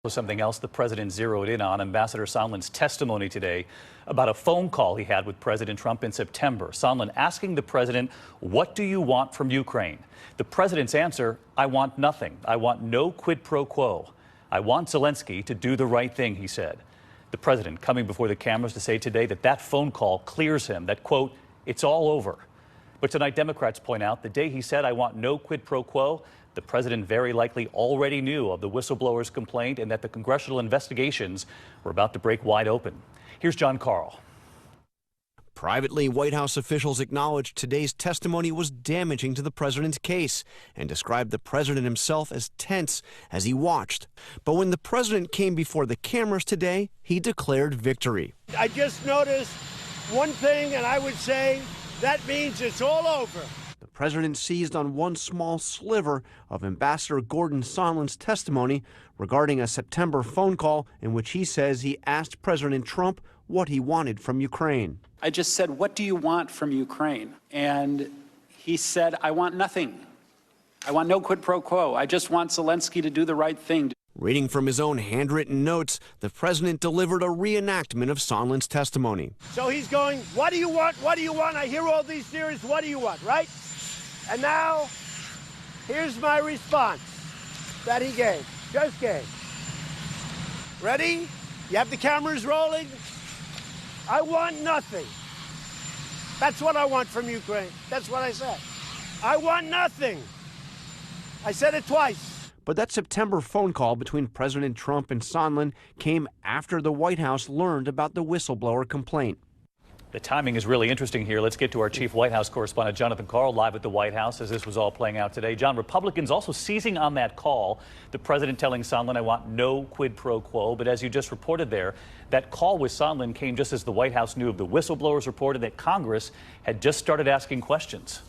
Something else the president zeroed in on, Ambassador Sondland's testimony today about a phone call he had with President Trump in September. Sondland asking the president, "What do you want from Ukraine?" The president's answer, "I want nothing. I want no quid pro quo. I want Zelensky to do the right thing," he said. The president coming before the cameras to say today that that phone call clears him, that, quote, "it's all over." But tonight, Democrats point out the day he said, "I want no quid pro quo," the president very likely already knew of the whistleblower's complaint and that the congressional investigations were about to break wide open. Here's John Carl. Privately, White House officials acknowledged today's testimony was damaging to the president's case and described the president himself as tense as he watched. But when the president came before the cameras today, he declared victory. I just noticed one thing, and I would say that means it's all over. The president seized on one small sliver of Ambassador Gordon Sondland's testimony regarding a September phone call in which he says he asked President Trump what he wanted from Ukraine. I just said, "What do you want from Ukraine?" And he said, "I want nothing. I want no quid pro quo. I just want Zelensky to do the right thing." Reading from his own handwritten notes, the president delivered a reenactment of Sondland's testimony. So he's going, "What do you want? What do you want? I hear all these theories. What do you want?" Right? And now, here's my response that he just gave. Ready? You have the cameras rolling? I want nothing. That's what I want from Ukraine. That's what I said. I want nothing. I said it twice. But that September phone call between President Trump and Sondland came after the White House learned about the whistleblower complaint. The timing is really interesting here. Let's get to our chief White House correspondent, Jonathan Karl, live at the White House as this was all playing out today. John, Republicans also seizing on that call, the president telling Sondland, "I want no quid pro quo." But as you just reported there, that call with Sondland came just as the White House knew of the whistleblowers reported that Congress had just started asking questions.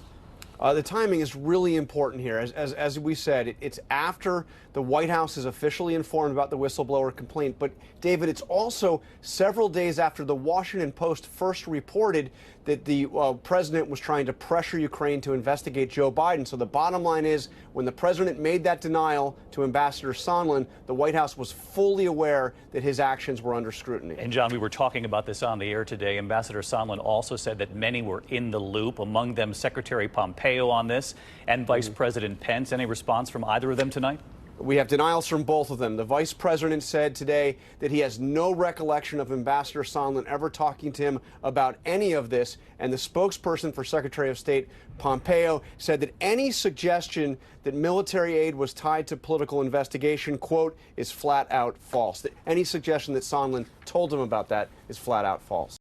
The timing is really important here. As we said, it's after the White House is officially informed about the whistleblower complaint. But, David, it's also several days after the Washington Post first reported that the president was trying to pressure Ukraine to investigate Joe Biden. So the bottom line is, when the president made that denial to Ambassador Sondland, the White House was fully aware that his actions were under scrutiny. And, John, we were talking about this on the air today. Ambassador Sondland also said that many were in the loop, among them Secretary Pompeo on this and Vice President Pence. Any response from either of them tonight? We have denials from both of them. The vice president said today that he has no recollection of Ambassador Sondland ever talking to him about any of this. And the spokesperson for Secretary of State Pompeo said that any suggestion that military aid was tied to political investigation, quote, is flat out false. That any suggestion that Sondland told him about that is flat out false.